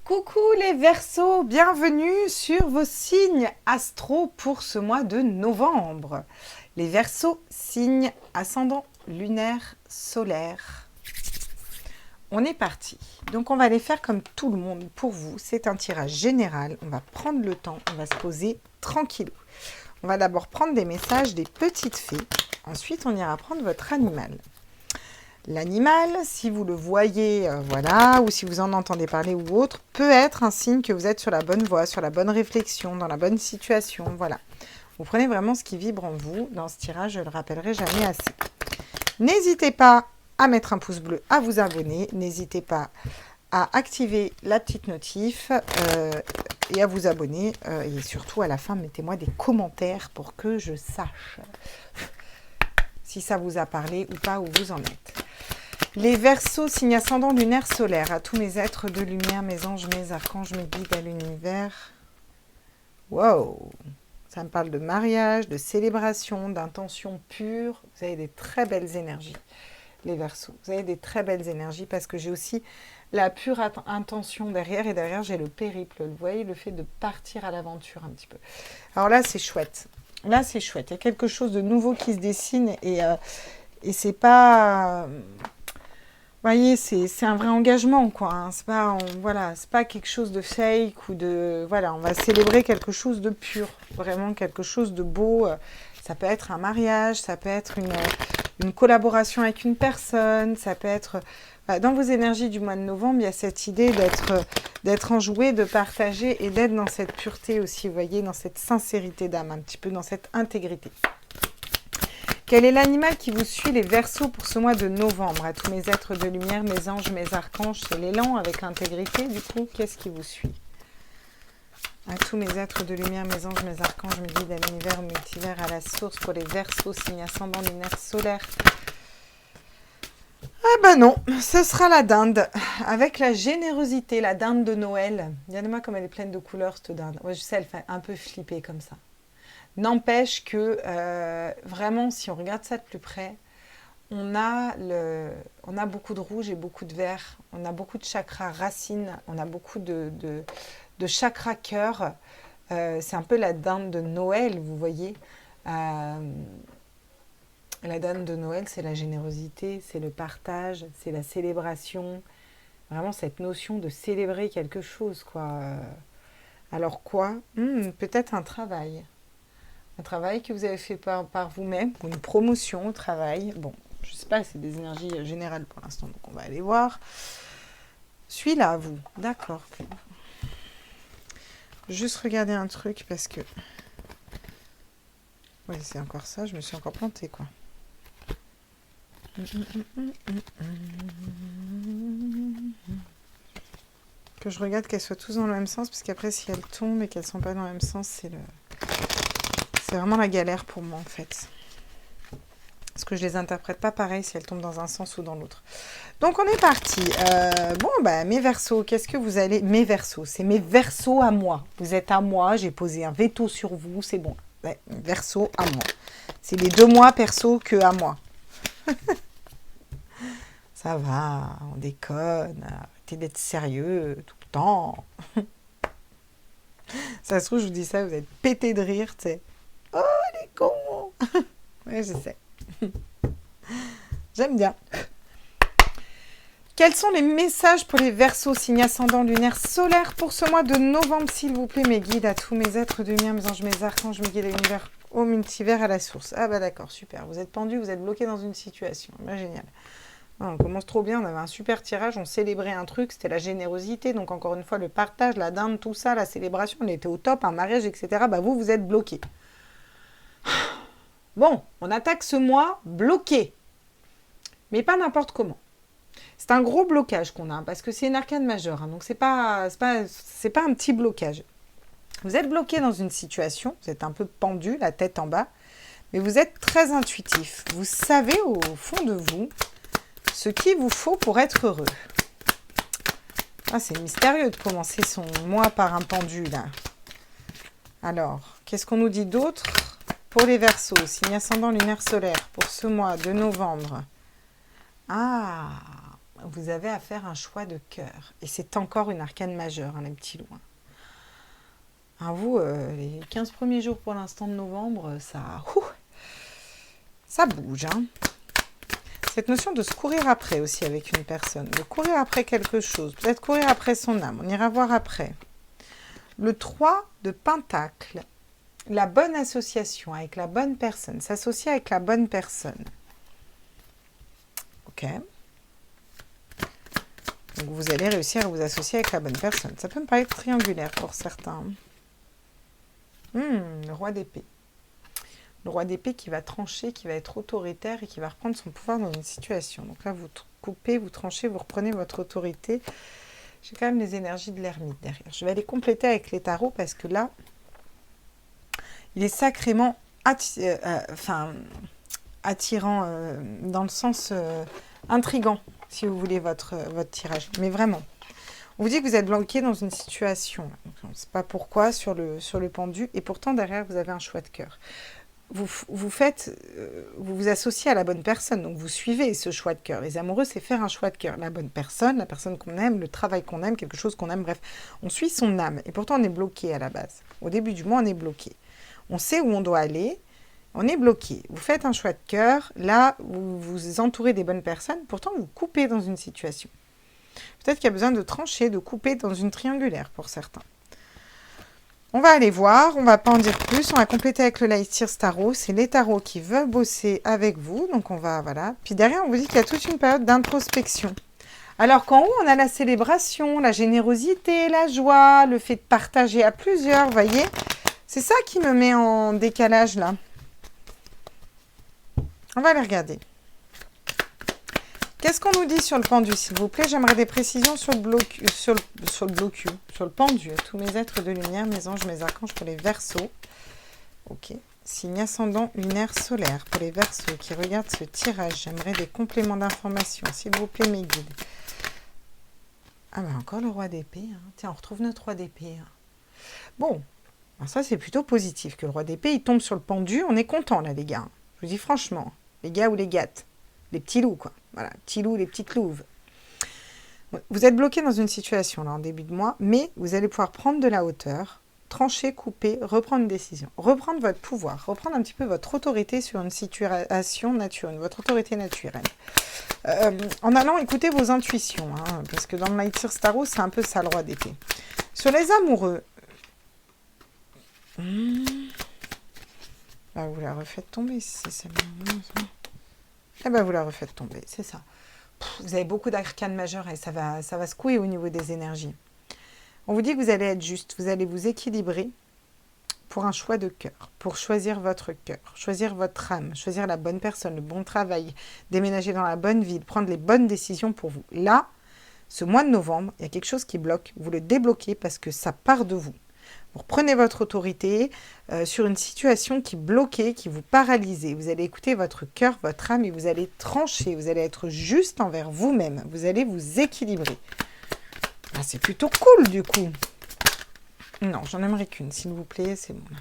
Coucou les Verseaux, bienvenue sur vos signes astro pour ce mois de novembre. Les Verseaux, signe ascendant lunaire solaire. On est parti. Donc on va les faire comme tout le monde pour vous. C'est un tirage général. On va prendre le temps, on va se poser tranquillou. On va d'abord prendre des messages des petites fées. Ensuite, on ira prendre votre animal. L'animal, si vous le voyez, voilà, ou si vous en entendez parler ou autre, peut être un signe que vous êtes sur la bonne voie, sur la bonne réflexion, dans la bonne situation, voilà. Vous prenez vraiment ce qui vibre en vous. Dans ce tirage, je le rappellerai jamais assez. N'hésitez pas à mettre un pouce bleu, à vous abonner. N'hésitez pas à activer la petite notif et à vous abonner. Et surtout, à la fin, mettez-moi des commentaires pour que je sache si ça vous a parlé ou pas, où vous en êtes. Les Verseaux, signe ascendant lunaire solaire, à tous mes êtres de lumière, mes anges, mes archanges, mes guides à l'univers. Wow! Ça me parle de mariage, de célébration, d'intention pure. Vous avez des très belles énergies, les Verseaux. Vous avez des très belles énergies parce que j'ai aussi la pure intention derrière. Et derrière, j'ai le périple. Vous voyez, le fait de partir à l'aventure un petit peu. Alors là, c'est chouette. Là, c'est chouette. Il y a quelque chose de nouveau qui se dessine et c'est pas... Vous voyez, c'est un vrai engagement, quoi. Hein. C'est pas, voilà, c'est pas quelque chose de fake ou de... Voilà, on va célébrer quelque chose de pur, vraiment quelque chose de beau. Ça peut être un mariage, ça peut être une collaboration avec une personne, ça peut être... Dans vos énergies du mois de novembre, il y a cette idée d'être enjoué, de partager et d'être dans cette pureté aussi, vous voyez, dans cette sincérité d'âme, un petit peu dans cette intégrité. Quel est l'animal qui vous suit, les Verseaux, pour ce mois de novembre? À tous mes êtres de lumière, mes anges, mes archanges, c'est l'élan avec intégrité. Du coup, qu'est-ce qui vous suit? À tous mes êtres de lumière, mes anges, mes archanges, mes guides à l'univers, au multivers, à la source, pour les Verseaux, signe ascendant lunaire solaire. Ah ben non, ce sera la dinde, avec la générosité, la dinde de Noël. Regardez-moi comme elle est pleine de couleurs, cette dinde. Ouais, je sais, elle fait un peu flipper comme ça. N'empêche que, vraiment, si on regarde ça de plus près, on a beaucoup de rouge et beaucoup de vert. On a beaucoup de chakras racines, on a beaucoup de chakras cœur. C'est un peu la dinde de Noël, vous voyez. La dinde de Noël, c'est la générosité, c'est le partage, c'est la célébration. Vraiment cette notion de célébrer quelque chose, quoi. Alors quoi? Peut-être un travail. Un travail que vous avez fait par vous-même, ou une promotion au travail. Bon, je ne sais pas, c'est des énergies générales pour l'instant, donc on va aller voir. Celui-là, vous, d'accord. Juste regarder un truc parce que... Oui, c'est encore ça, je me suis encore plantée, quoi. Que je regarde qu'elles soient tous dans le même sens, parce qu'après, si elles tombent et qu'elles ne sont pas dans le même sens, c'est vraiment la galère pour moi, en fait. Parce que je les interprète pas pareil si elles tombent dans un sens ou dans l'autre. Donc, on est parti. Bon, bah, mes Verseaux, qu'est-ce que vous allez... Mes Verseaux, c'est mes Verseaux à moi. Vous êtes à moi, j'ai posé un veto sur vous, c'est bon. Ouais, Verseaux à moi. C'est les 2 mois perso que à moi. Ça va, on déconne. Arrêtez d'être sérieux tout le temps. Ça se trouve, je vous dis ça, vous êtes pété de rire, tu sais. Oh, les cons. Oui, je sais. J'aime bien. Quels sont les messages pour les Verseaux, signe ascendant lunaire solaire pour ce mois de novembre, s'il vous plaît, mes guides, à tous mes êtres de lumière, mes anges, mes archanges, mes guides à l'univers, au multivers, à la source. Ah bah d'accord, super. Vous êtes pendu, vous êtes bloqué dans une situation. Bah, génial. On commence trop bien, on avait un super tirage, on célébrait un truc, c'était la générosité, donc encore une fois, le partage, la dinde, tout ça, la célébration, on était au top, un mariage, etc. Bah vous êtes bloqué. Bon, on attaque ce mois bloqué, mais pas n'importe comment. C'est un gros blocage qu'on a, parce que c'est une arcane majeure, hein, donc c'est pas un petit blocage. Vous êtes bloqué dans une situation, vous êtes un peu pendu, la tête en bas, mais vous êtes très intuitif. Vous savez au fond de vous ce qu'il vous faut pour être heureux. Ah, c'est mystérieux de commencer son mois par un pendu, là. Alors, qu'est-ce qu'on nous dit d'autre pour les Verseaux, signe ascendant lunaire solaire, pour ce mois de novembre? Ah, vous avez à faire un choix de cœur. Et c'est encore une arcane majeure, hein, les petits loups. Hein, vous, les 15 premiers jours pour l'instant de novembre, ça bouge. Hein. Cette notion de se courir après aussi avec une personne, de courir après quelque chose, peut-être courir après son âme, on ira voir après. Le 3 de Pentacle, la bonne association avec la bonne personne, s'associer avec la bonne personne. Ok. Donc vous allez réussir à vous associer avec la bonne personne. Ça peut me paraître triangulaire pour certains. Le roi d'épée. Le roi d'épée qui va trancher, qui va être autoritaire et qui va reprendre son pouvoir dans une situation. Donc là, vous coupez, vous tranchez, vous reprenez votre autorité. J'ai quand même les énergies de l'ermite derrière. Je vais aller compléter avec les tarots parce que là, il est sacrément attirant dans le sens intriguant, si vous voulez, votre tirage. Mais vraiment, on vous dit que vous êtes bloqué dans une situation. On ne sait pas pourquoi sur le pendu. Et pourtant, derrière, vous avez un choix de cœur. Vous vous associez à la bonne personne, donc vous suivez ce choix de cœur. Les amoureux, c'est faire un choix de cœur. La bonne personne, la personne qu'on aime, le travail qu'on aime, quelque chose qu'on aime, bref. On suit son âme. Et pourtant, on est bloqué à la base. Au début du mois, on est bloqué. On sait où on doit aller, on est bloqué. Vous faites un choix de cœur, là, vous vous entourez des bonnes personnes, pourtant, vous coupez dans une situation. Peut-être qu'il y a besoin de trancher, de couper dans une triangulaire pour certains. On va aller voir, on ne va pas en dire plus, on va compléter avec le Light Tears Tarot. C'est les tarots qui veulent bosser avec vous, donc on va, voilà. Puis derrière, on vous dit qu'il y a toute une période d'introspection. Alors qu'en haut, on a la célébration, la générosité, la joie, le fait de partager à plusieurs, vous voyez. C'est ça qui me met en décalage, là. On va aller regarder. Qu'est-ce qu'on nous dit sur le pendu, s'il vous plaît? J'aimerais des précisions sur le pendu. Tous mes êtres de lumière, mes anges, mes archanges pour les Verseaux. Ok. Signe ascendant lunaire solaire pour les Verseaux qui regardent ce tirage. J'aimerais des compléments d'information, s'il vous plaît, mes guides. Ah ben encore le roi d'épée. Hein. Tiens, on retrouve notre roi d'épée. Hein. Bon, alors ça c'est plutôt positif que le roi d'épée, il tombe sur le pendu. On est content là, les gars. Je vous dis franchement, les gars ou les gattes. Les petits loups, quoi. Voilà, petits loups, les petites louves. Vous êtes bloqué dans une situation, là, en début de mois, mais vous allez pouvoir prendre de la hauteur, trancher, couper, reprendre une décision, reprendre votre pouvoir, reprendre un petit peu votre autorité sur une situation naturelle, votre autorité naturelle. En allant écouter vos intuitions, hein, parce que dans le Light Tears Tarot, c'est un peu ça, le roi d'épée. Sur les amoureux, ah, vous la refaites tomber, c'est celle-là. Eh bien, vous la refaites tomber, c'est ça. Vous avez beaucoup d'arcanes majeures et ça va secouer au niveau des énergies. On vous dit que vous allez être juste, vous allez vous équilibrer pour un choix de cœur, pour choisir votre cœur, choisir votre âme, choisir la bonne personne, le bon travail, déménager dans la bonne ville, prendre les bonnes décisions pour vous. Là, ce mois de novembre, il y a quelque chose qui bloque, vous le débloquez parce que ça part de vous. Vous reprenez votre autorité sur une situation qui bloquait, qui vous paralysait. Vous allez écouter votre cœur, votre âme et vous allez trancher. Vous allez être juste envers vous-même. Vous allez vous équilibrer. Ah, c'est plutôt cool du coup. Non, j'en aimerais qu'une, s'il vous plaît. C'est bon.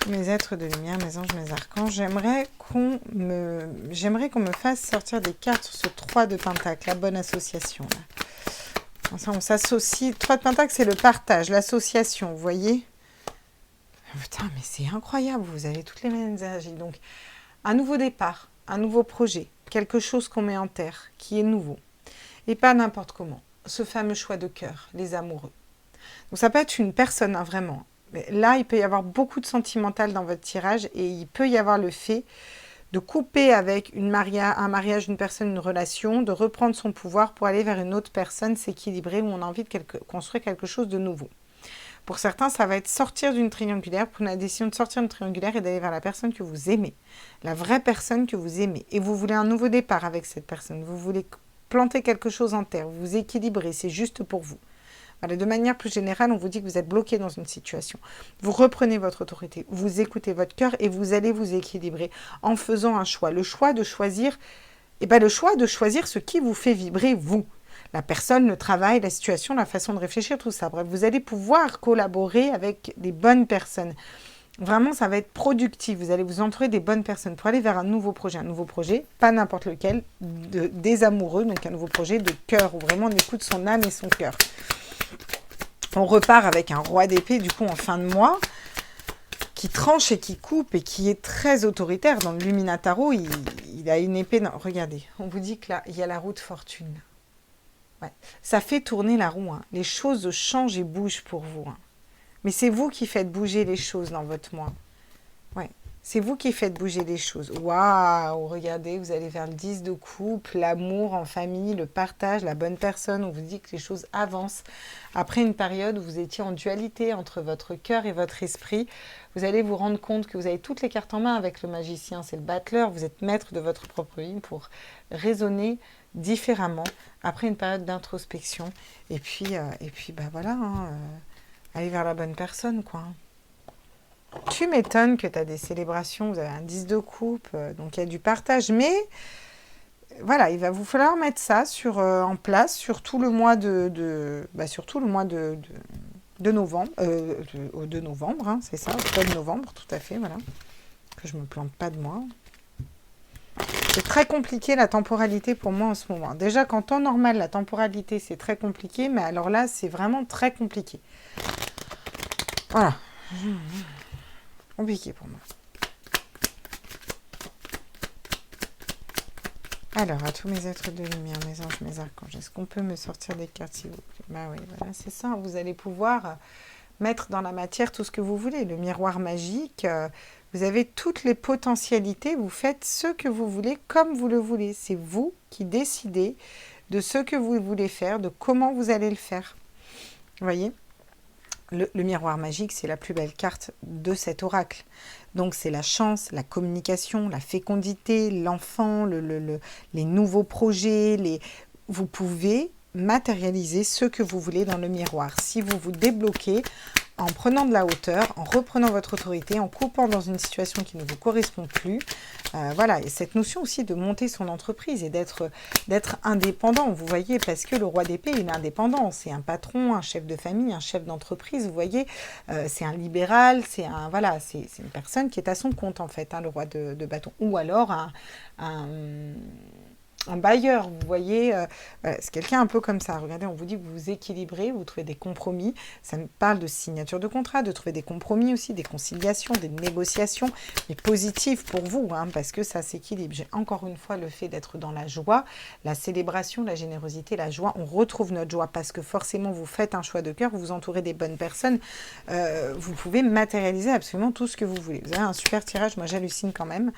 Tous mes êtres de lumière, mes anges, mes archanges. J'aimerais qu'on me fasse sortir des cartes sur ce 3 de Pentacle, la bonne association. Là. On s'associe. 3 de Pentacle, c'est le partage, l'association, vous voyez? Putain, mais c'est incroyable, vous avez toutes les mêmes énergies. Donc, un nouveau départ, un nouveau projet, quelque chose qu'on met en terre, qui est nouveau. Et pas n'importe comment. Ce fameux choix de cœur, les amoureux. Donc, ça peut être une personne, hein, vraiment. Mais là, il peut y avoir beaucoup de sentimental dans votre tirage et il peut y avoir le fait de couper avec un mariage, une personne, une relation, de reprendre son pouvoir pour aller vers une autre personne, s'équilibrer, où on a envie de construire quelque chose de nouveau. Pour certains, ça va être sortir d'une triangulaire, prendre la décision de sortir d'une triangulaire et d'aller vers la personne que vous aimez, la vraie personne que vous aimez. Et vous voulez un nouveau départ avec cette personne, vous voulez planter quelque chose en terre, vous vous équilibrez, c'est juste pour vous. Voilà, de manière plus générale, on vous dit que vous êtes bloqué dans une situation. Vous reprenez votre autorité, vous écoutez votre cœur et vous allez vous équilibrer en faisant un choix. Le choix de choisir, ce qui vous fait vibrer, vous. La personne, le travail, la situation, la façon de réfléchir, tout ça. Bref, vous allez pouvoir collaborer avec les bonnes personnes. Vraiment, ça va être productif. Vous allez vous entourer des bonnes personnes pour aller vers un nouveau projet, pas n'importe lequel, des amoureux, donc un nouveau projet de cœur, où vraiment on écoute son âme et son cœur. On repart avec un roi d'épée, du coup, en fin de mois, qui tranche et qui coupe et qui est très autoritaire. Dans le Luminataro, il a une épée... Regardez, on vous dit que là, il y a la roue de fortune. Ouais. Ça fait tourner la roue. Hein. Les choses changent et bougent pour vous. Hein. Mais c'est vous qui faites bouger les choses dans votre mois. Ouais. C'est vous qui faites bouger les choses. Waouh! Regardez, vous allez vers le 10 de coupe, l'amour en famille, le partage, la bonne personne. On vous dit que les choses avancent. Après une période où vous étiez en dualité entre votre cœur et votre esprit, vous allez vous rendre compte que vous avez toutes les cartes en main avec le magicien. C'est le battleur. Vous êtes maître de votre propre vie pour raisonner différemment après une période d'introspection. Et puis bah voilà, hein, aller vers la bonne personne, quoi. Tu m'étonnes que tu as des célébrations, vous avez un 10 de coupe, donc il y a du partage. Mais voilà, il va vous falloir mettre ça en place sur tout le mois de novembre. De novembre, hein, c'est ça, octobre-novembre, tout à fait, voilà. Que je ne me plante pas de mois. C'est très compliqué la temporalité pour moi en ce moment. Déjà qu'en temps normal, la temporalité, c'est très compliqué, mais alors là, c'est vraiment très compliqué. Voilà. Compliqué pour moi. Alors, à tous mes êtres de lumière, mes anges, mes archanges, est-ce qu'on peut me sortir des cartes, s'il vous plaît? Bah oui, voilà, c'est ça. Vous allez pouvoir mettre dans la matière tout ce que vous voulez. Le miroir magique, vous avez toutes les potentialités. Vous faites ce que vous voulez comme vous le voulez. C'est vous qui décidez de ce que vous voulez faire, de comment vous allez le faire. Vous voyez ? Le miroir magique, c'est la plus belle carte de cet oracle. Donc, c'est la chance, la communication, la fécondité, l'enfant, les nouveaux projets. Vous pouvez matérialiser ce que vous voulez dans le miroir. Si vous vous débloquez en prenant de la hauteur, en reprenant votre autorité, en coupant dans une situation qui ne vous correspond plus. Voilà, et cette notion aussi de monter son entreprise et d'être indépendant, vous voyez, parce que le roi d'épée, il est indépendant. C'est un patron, un chef de famille, un chef d'entreprise, vous voyez. C'est un libéral, c'est une personne qui est à son compte, en fait, hein, le roi de bâton. Ou alors un bailleur, vous voyez, c'est quelqu'un un peu comme ça. Regardez, on vous dit que vous vous équilibrez, vous trouvez des compromis. Ça me parle de signature de contrat, de trouver des compromis aussi, des conciliations, des négociations, mais positives pour vous, hein, parce que ça s'équilibre. J'ai encore une fois le fait d'être dans la joie, la célébration, la générosité, la joie. On retrouve notre joie parce que forcément, vous faites un choix de cœur, vous vous entourez des bonnes personnes. Vous pouvez matérialiser absolument tout ce que vous voulez. Vous avez un super tirage, moi j'hallucine quand même.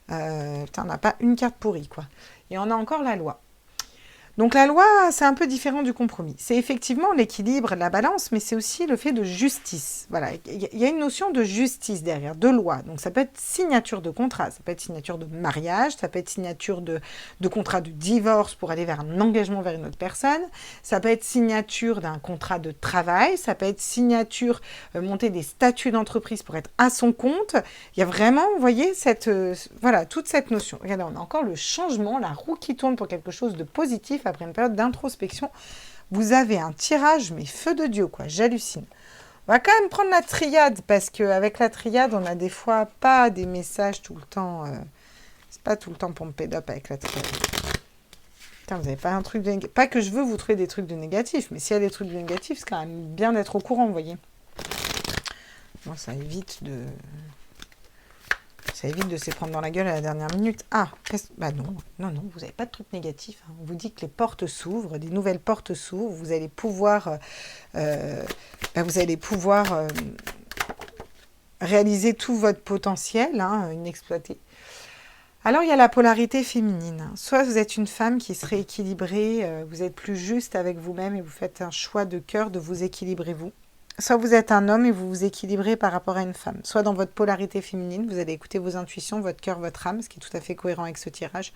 Putain, on n'a pas une carte pourrie, quoi. Et on a encore la loi. Donc la loi, c'est un peu différent du compromis. C'est effectivement l'équilibre, la balance, mais c'est aussi le fait de justice. Voilà, il y a une notion de justice derrière, de loi. Donc ça peut être signature de contrat, ça peut être signature de mariage, ça peut être signature de contrat de divorce pour aller vers un engagement vers une autre personne, ça peut être signature d'un contrat de travail, ça peut être signature, monter des statuts d'entreprise pour être à son compte. Il y a vraiment, vous voyez, voilà, toute cette notion. Regardez, on a encore le changement, la roue qui tourne pour quelque chose de positif après une période d'introspection. Vous avez un tirage, mais feu de Dieu, quoi, j'hallucine. On va quand même prendre la triade, parce qu'avec la triade, on a des fois pas des messages tout le temps. C'est pas tout le temps pompé d'up avec la triade. Putain, vous n'avez pas un truc de négatif. Pas que je veux vous trouver des trucs de négatifs, mais s'il y a des trucs de négatifs, c'est quand même bien d'être au courant, vous voyez. Bon, ça évite de se prendre dans la gueule à la dernière minute. Ah, bah non, vous n'avez pas de truc négatif. Hein. On vous dit que les portes s'ouvrent, des nouvelles portes s'ouvrent. Vous allez pouvoir, réaliser tout votre potentiel, hein, inexploité. Alors, il y a la polarité féminine. Soit vous êtes une femme qui serait équilibrée, vous êtes plus juste avec vous-même et vous faites un choix de cœur de vous équilibrer vous. Soit vous êtes un homme et vous vous équilibrez par rapport à une femme. Soit dans votre polarité féminine, vous allez écouter vos intuitions, votre cœur, votre âme, ce qui est tout à fait cohérent avec ce tirage.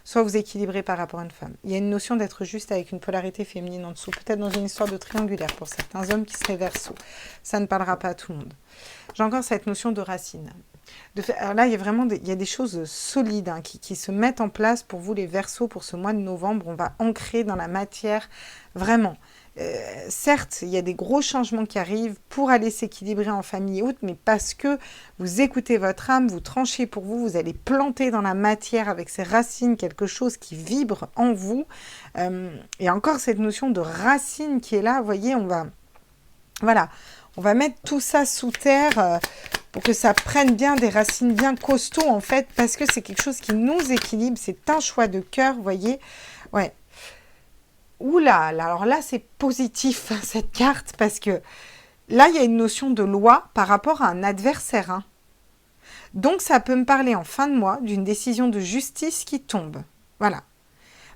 Soit vous équilibrez par rapport à une femme. Il y a une notion d'être juste avec une polarité féminine en dessous. Peut-être dans une histoire de triangulaire pour certains hommes qui seraient verseaux. Ça ne parlera pas à tout le monde. J'ai encore cette notion de racine. Alors là, il y a des choses solides, hein, qui se mettent en place pour vous, les Verseaux, pour ce mois de novembre. On va ancrer dans la matière, vraiment. certes, il y a des gros changements qui arrivent pour aller s'équilibrer en famille et autres, mais parce que vous écoutez votre âme, vous tranchez pour vous, vous allez planter dans la matière avec ses racines quelque chose qui vibre en vous. Et encore cette notion de racine qui est là, vous voyez, voilà, on va mettre tout ça sous terre pour que ça prenne bien des racines bien costauds en fait, parce que c'est quelque chose qui nous équilibre, c'est un choix de cœur, vous voyez. Ouais. Oula, alors là c'est positif cette carte, parce que là il y a une notion de loi par rapport à un adversaire. Hein. Donc ça peut me parler en fin de mois d'une décision de justice qui tombe. Voilà.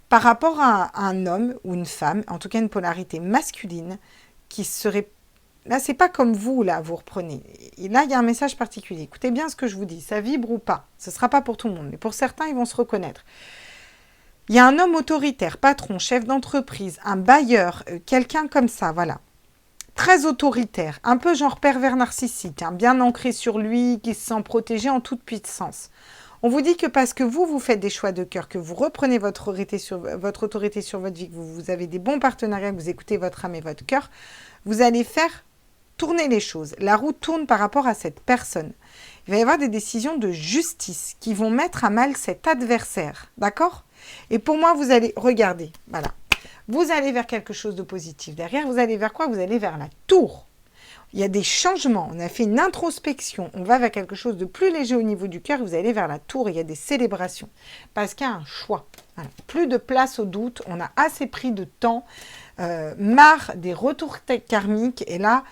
Par rapport à un homme ou une femme, en tout cas une polarité masculine, qui serait... Là, c'est pas comme vous, là, vous reprenez. Et là, il y a un message particulier. Écoutez bien ce que je vous dis. Ça vibre ou pas. Ce ne sera pas pour tout le monde. Mais pour certains, ils vont se reconnaître. Il y a un homme autoritaire, patron, chef d'entreprise, un bailleur, quelqu'un comme ça, voilà. Très autoritaire, un peu genre pervers narcissique, hein, bien ancré sur lui, qui se sent protégé en toute puissance. On vous dit que parce que vous faites des choix de cœur, que vous reprenez votre autorité sur votre vie, que vous avez des bons partenariats, que vous écoutez votre âme et votre cœur, vous allez faire tourner les choses. La roue tourne par rapport à cette personne. Il va y avoir des décisions de justice qui vont mettre à mal cet adversaire. D'accord ? Et pour moi, vous allez regarder. Voilà. Vous allez vers quelque chose de positif. Derrière, vous allez vers quoi ? Vous allez vers la tour. Il y a des changements. On a fait une introspection. On va vers quelque chose de plus léger au niveau du cœur. Vous allez vers la tour. Il y a des célébrations. Parce qu'il y a un choix. Voilà. Plus de place au doute. On a assez pris de temps. Marre des retours karmiques. Et là...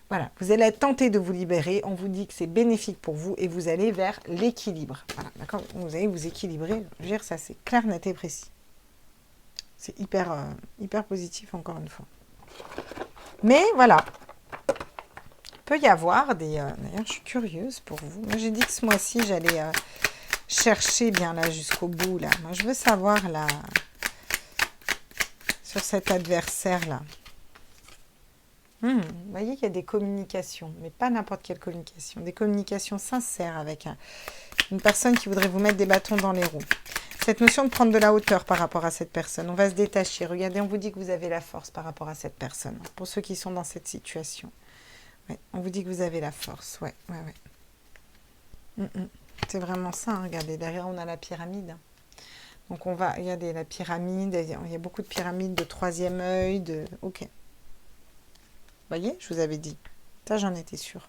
Voilà, vous allez être tenté de vous libérer, on vous dit que c'est bénéfique pour vous et vous allez vers l'équilibre. Voilà, d'accord ? Vous allez vous équilibrer, je veux dire, ça c'est clair, net et précis. C'est hyper positif encore une fois. Mais voilà, il peut y avoir des... D'ailleurs, je suis curieuse pour vous. Moi, j'ai dit que ce mois-ci, j'allais chercher bien là jusqu'au bout. Là. Moi, je veux savoir là, sur cet adversaire-là. Vous voyez qu'il y a des communications, mais pas n'importe quelle communication. Des communications sincères avec une personne qui voudrait vous mettre des bâtons dans les roues. Cette notion de prendre de la hauteur par rapport à cette personne. On va se détacher. Regardez, on vous dit que vous avez la force par rapport à cette personne. Pour ceux qui sont dans cette situation. Ouais, on vous dit que vous avez la force. Ouais. C'est vraiment ça. Hein. Regardez, derrière, on a la pyramide. Donc, on va regarder la pyramide. Il y a beaucoup de pyramides de troisième œil. Ok. Vous voyez, je vous avais dit. Ça, j'en étais sûre.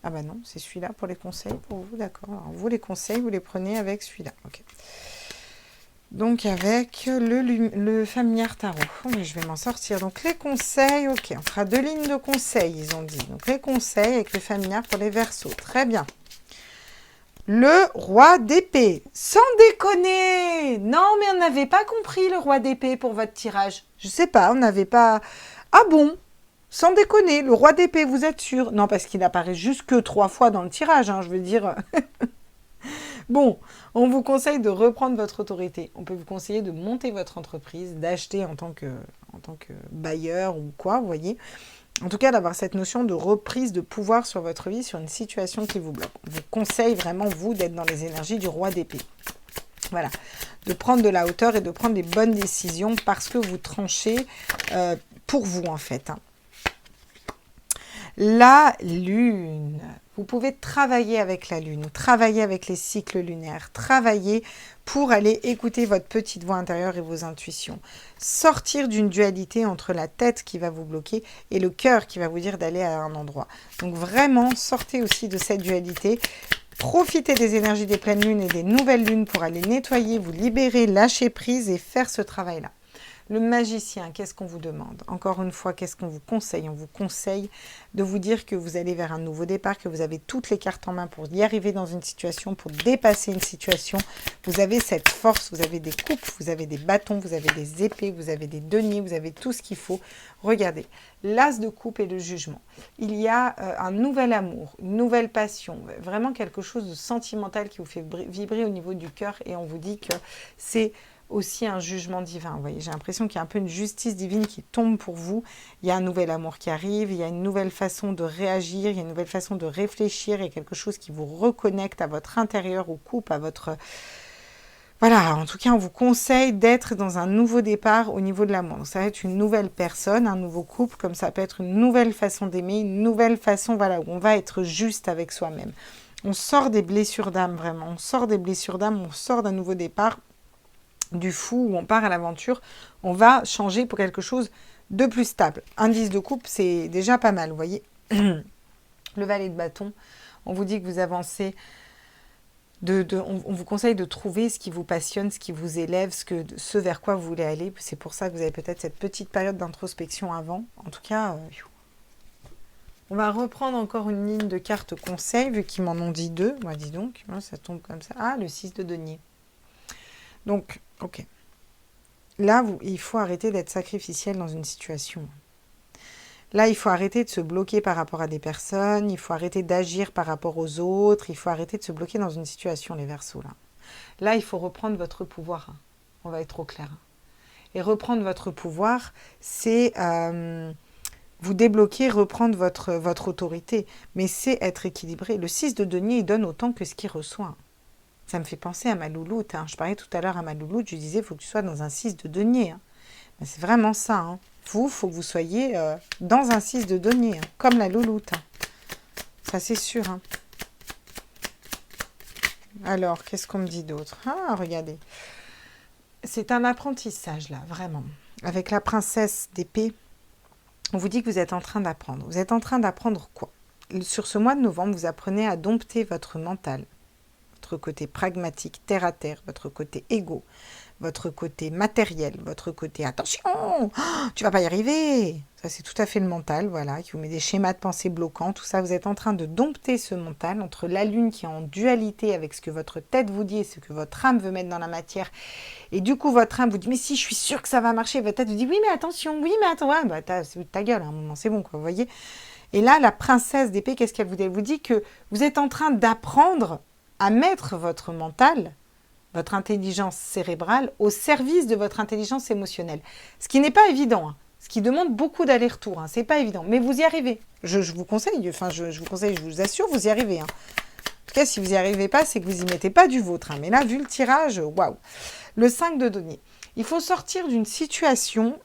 Ah bah non, c'est celui-là pour les conseils pour vous, d'accord. Alors, vous, les conseils, vous les prenez avec celui-là. Ok. Donc, avec le familiar tarot. Oh, mais je vais m'en sortir. Donc, les conseils, ok. On fera 2 lignes de conseils, ils ont dit. Donc, les conseils avec le familiar pour les Verseaux. Très bien. Le roi d'épée. Sans déconner. Non, mais on n'avait pas compris le roi d'épée pour votre tirage. Je sais pas, on n'avait pas... Ah bon ? Sans déconner, le roi d'épée, vous êtes sûr? Non, parce qu'il apparaît juste que 3 fois dans le tirage, hein, je veux dire. Bon, on vous conseille de reprendre votre autorité. On peut vous conseiller de monter votre entreprise, d'acheter en tant que bailleur ou quoi, vous voyez. En tout cas, d'avoir cette notion de reprise de pouvoir sur votre vie, sur une situation qui vous bloque. On vous conseille vraiment, vous, d'être dans les énergies du roi d'épée. Voilà, de prendre de la hauteur et de prendre des bonnes décisions parce que vous tranchez pour vous, en fait. Hein. La lune, vous pouvez travailler avec la lune, travailler avec les cycles lunaires, travailler pour aller écouter votre petite voix intérieure et vos intuitions. Sortir d'une dualité entre la tête qui va vous bloquer et le cœur qui va vous dire d'aller à un endroit. Donc vraiment, sortez aussi de cette dualité. Profitez des énergies des pleines lunes et des nouvelles lunes pour aller nettoyer, vous libérer, lâcher prise et faire ce travail-là. Le magicien, qu'est-ce qu'on vous demande? Encore une fois, qu'est-ce qu'on vous conseille? On vous conseille de vous dire que vous allez vers un nouveau départ, que vous avez toutes les cartes en main pour y arriver dans une situation, pour dépasser une situation. Vous avez cette force, vous avez des coupes, vous avez des bâtons, vous avez des épées, vous avez des deniers, vous avez tout ce qu'il faut. Regardez, l'as de coupe et le jugement. Il y a un nouvel amour, une nouvelle passion, vraiment quelque chose de sentimental qui vous fait vibrer au niveau du cœur et on vous dit que c'est aussi un jugement divin. Vous voyez, j'ai l'impression qu'il y a un peu une justice divine qui tombe pour vous. Il y a un nouvel amour qui arrive, il y a une nouvelle façon de réagir, il y a une nouvelle façon de réfléchir, il y a quelque chose qui vous reconnecte à votre intérieur, au couple, à votre... Voilà, en tout cas, on vous conseille d'être dans un nouveau départ au niveau de l'amour. Donc, ça va être une nouvelle personne, un nouveau couple, comme ça peut être une nouvelle façon d'aimer, une nouvelle façon, voilà, où on va être juste avec soi-même. On sort des blessures d'âme, vraiment. On sort des blessures d'âme, on sort d'un nouveau départ, du fou, où on part à l'aventure. On va changer pour quelque chose de plus stable. Indice de couple, c'est déjà pas mal, vous voyez. Le valet de bâton, on vous dit que vous avancez. On vous conseille de trouver ce qui vous passionne, ce qui vous élève, ce vers quoi vous voulez aller. C'est pour ça que vous avez peut-être cette petite période d'introspection avant. En tout cas, on va reprendre encore une ligne de cartes conseils, vu qu'ils m'en ont dit 2. Moi, dis donc, ça tombe comme ça. Ah, le 6 de denier. Donc, ok. Là, il faut arrêter d'être sacrificiel dans une situation. Là, il faut arrêter de se bloquer par rapport à des personnes, il faut arrêter d'agir par rapport aux autres, il faut arrêter de se bloquer dans une situation, les Verseaux, là. Là, il faut reprendre votre pouvoir. On va être trop clair. Et reprendre votre pouvoir, c'est vous débloquer, reprendre votre autorité. Mais c'est être équilibré. Le 6 de denier, il donne autant que ce qu'il reçoit. Ça me fait penser à ma louloute. Hein. Je parlais tout à l'heure à ma louloute, je disais, il faut que tu sois dans un 6 de denier. Hein. Ben, c'est vraiment ça. Hein. Vous, il faut que vous soyez dans un 6 de denier, hein, comme la louloute. Hein. Ça, c'est sûr. Hein. Alors, qu'est-ce qu'on me dit d'autre? Ah, regardez. C'est un apprentissage, là, vraiment. Avec la princesse d'épée, on vous dit que vous êtes en train d'apprendre. Vous êtes en train d'apprendre quoi? Sur ce mois de novembre, vous apprenez à dompter votre mental, votre côté pragmatique, terre à terre, votre côté égo, votre côté matériel, votre côté attention, oh, tu vas pas y arriver. Ça, c'est tout à fait le mental, voilà, qui vous met des schémas de pensée bloquants. Tout ça, vous êtes en train de dompter ce mental entre la lune qui est en dualité avec ce que votre tête vous dit et ce que votre âme veut mettre dans la matière. Et du coup, votre âme vous dit, mais si, je suis sûre que ça va marcher. Votre tête vous dit, oui, mais attention, oui, mais attends, ouais, bah, ta gueule, à un moment, c'est bon, quoi, vous voyez. Et là, la princesse d'épée, qu'est-ce qu'elle vous dit? Elle vous dit que vous êtes en train d'apprendre à mettre votre mental, votre intelligence cérébrale, au service de votre intelligence émotionnelle. Ce qui n'est pas évident, hein. Ce qui demande beaucoup d'aller-retour, hein. C'est pas évident, mais vous y arrivez. Je vous conseille, enfin je vous conseille, je vous assure, vous y arrivez. Hein. En tout cas, si vous n'y arrivez pas, c'est que vous n'y mettez pas du vôtre. Hein. Mais là, vu le tirage, waouh. Le 5 de denier. Il faut sortir d'une situation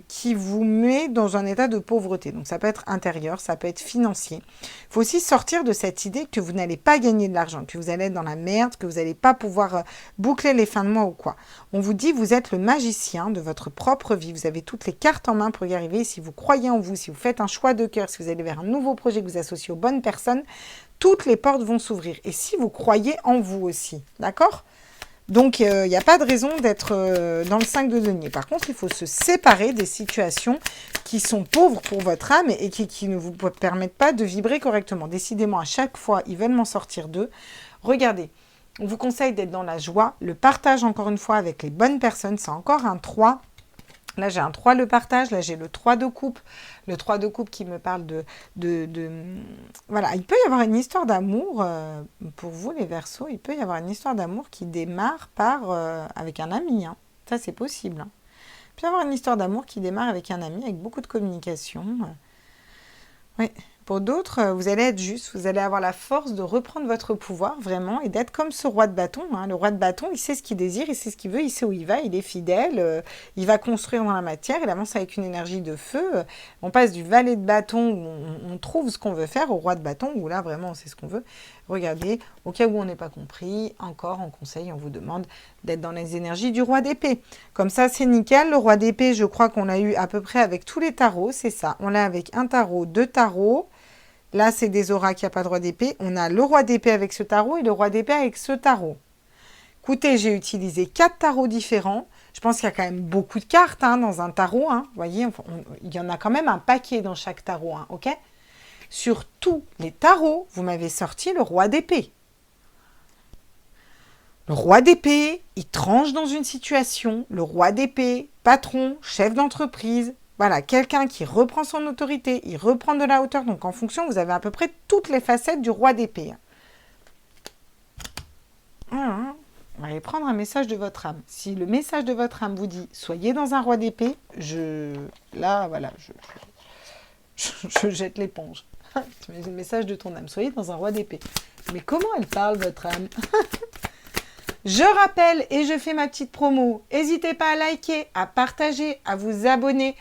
qui vous met dans un état de pauvreté. Donc, ça peut être intérieur, ça peut être financier. Il faut aussi sortir de cette idée que vous n'allez pas gagner de l'argent, que vous allez être dans la merde, que vous n'allez pas pouvoir boucler les fins de mois ou quoi. On vous dit, vous êtes le magicien de votre propre vie. Vous avez toutes les cartes en main pour y arriver. Si vous croyez en vous, si vous faites un choix de cœur, si vous allez vers un nouveau projet que vous associez aux bonnes personnes, toutes les portes vont s'ouvrir. Et si vous croyez en vous aussi, d'accord ? Donc, il n'y a pas de raison d'être dans le 5 de denier. Par contre, il faut se séparer des situations qui sont pauvres pour votre âme et qui ne vous permettent pas de vibrer correctement. Décidément, à chaque fois, ils veulent m'en sortir d'eux. Regardez, on vous conseille d'être dans la joie, le partage, encore une fois, avec les bonnes personnes. C'est encore un 3. Là, j'ai un 3, le partage. Là, j'ai le 3 de coupe. Le 3 de coupe qui me parle Voilà, il peut y avoir une histoire d'amour, pour vous, les Verseaux, il peut y avoir une histoire d'amour qui démarre avec un ami. Hein. Ça, c'est possible. Hein. Il peut y avoir une histoire d'amour qui démarre avec un ami, avec beaucoup de communication. Oui. Pour d'autres, vous allez être juste, vous allez avoir la force de reprendre votre pouvoir, vraiment, et d'être comme ce roi de bâton. Hein. Le roi de bâton, il sait ce qu'il désire, il sait ce qu'il veut, il sait où il va, il est fidèle, il va construire dans la matière, il avance avec une énergie de feu. On passe du valet de bâton, où on trouve ce qu'on veut faire, au roi de bâton, où là, vraiment, on sait ce qu'on veut. Regardez, au cas où on n'est pas compris, encore en conseil, on vous demande d'être dans les énergies du roi d'épée. Comme ça, c'est nickel. Le roi d'épée, je crois qu'on l'a eu à peu près avec tous les tarots, c'est ça. On l'a avec un tarot, 2 tarots. Là, c'est des auras qui n'ont pas de roi d'épée. On a le roi d'épée avec ce tarot et le roi d'épée avec ce tarot. Écoutez, j'ai utilisé 4 tarots différents. Je pense qu'il y a quand même beaucoup de cartes hein, dans un tarot. Hein. Vous voyez, il y en a quand même un paquet dans chaque tarot. Hein, ok ? Sur tous les tarots, vous m'avez sorti le roi d'épée. Le roi d'épée, il tranche dans une situation. Le roi d'épée, patron, chef d'entreprise. Voilà, quelqu'un qui reprend son autorité, il reprend de la hauteur. Donc, en fonction, vous avez à peu près toutes les facettes du roi d'épée. Voilà. On va aller prendre un message de votre âme. Si le message de votre âme vous dit « Soyez dans un roi d'épée », là, voilà, je jette l'éponge. Tu mets le message de ton âme. Soyez dans un roi d'épée. Mais comment elle parle, votre âme? Je rappelle et je fais ma petite promo. N'hésitez pas à liker, à partager, à vous abonner.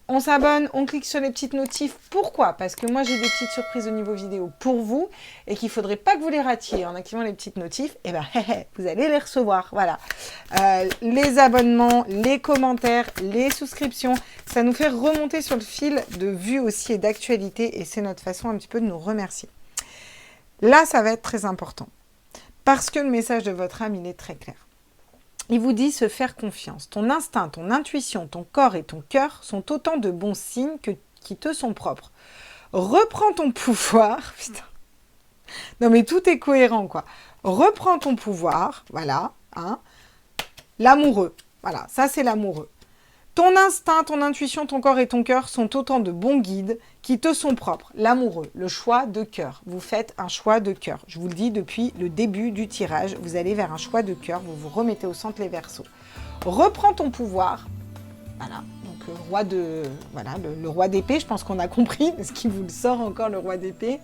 On s'abonne, on clique sur les petites notifs. Pourquoi? Parce que moi, j'ai des petites surprises au niveau vidéo pour vous et qu'il ne faudrait pas que vous les ratiez en activant les petites notifs. Et bien, vous allez les recevoir. Voilà. Les abonnements, les commentaires, les souscriptions, ça nous fait remonter sur le fil de vues aussi et d'actualité et c'est notre façon un petit peu de nous remercier. Là, ça va être très important parce que le message de votre âme, il est très clair. Il vous dit se faire confiance. Ton instinct, ton intuition, ton corps et ton cœur sont autant de bons signes qui te sont propres. Reprends ton pouvoir. Putain. Non mais tout est cohérent quoi. Reprends ton pouvoir. Voilà. Hein. L'amoureux. Voilà. Ça c'est l'amoureux. Ton instinct, ton intuition, ton corps et ton cœur sont autant de bons guides qui te sont propres. L'amoureux, le choix de cœur. Vous faites un choix de cœur. Je vous le dis depuis le début du tirage, vous allez vers un choix de cœur, vous vous remettez au centre les Verseaux. Reprends ton pouvoir. Voilà, donc le roi d'épée, je pense qu'on a compris, parce qu'il vous le sort encore, le roi d'épée.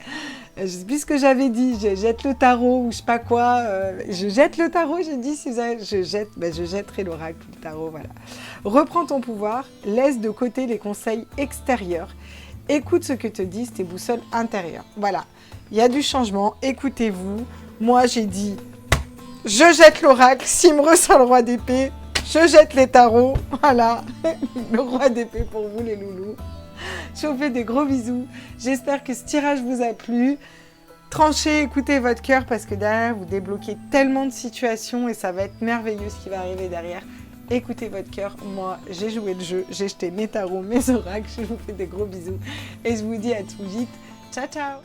Je sais plus ce que j'avais dit, je jette le tarot ou je sais pas quoi. Je jette le tarot, j'ai dit, si je jetterai l'oracle, le tarot, voilà. Reprends ton pouvoir, laisse de côté les conseils extérieurs. Écoute ce que te disent tes boussoles intérieures. Voilà, il y a du changement, écoutez-vous. Moi, j'ai dit, je jette l'oracle, s'il me ressort le roi d'épée, je jette les tarots, voilà, le roi d'épée pour vous les loulous. Je vous fais des gros bisous, j'espère que ce tirage vous a plu. Tranchez, écoutez votre cœur parce que derrière vous débloquez tellement de situations et ça va être merveilleux ce qui va arriver derrière. Écoutez votre cœur, moi j'ai joué le jeu, j'ai jeté mes tarots, mes oracles, je vous fais des gros bisous et je vous dis à tout vite, ciao ciao.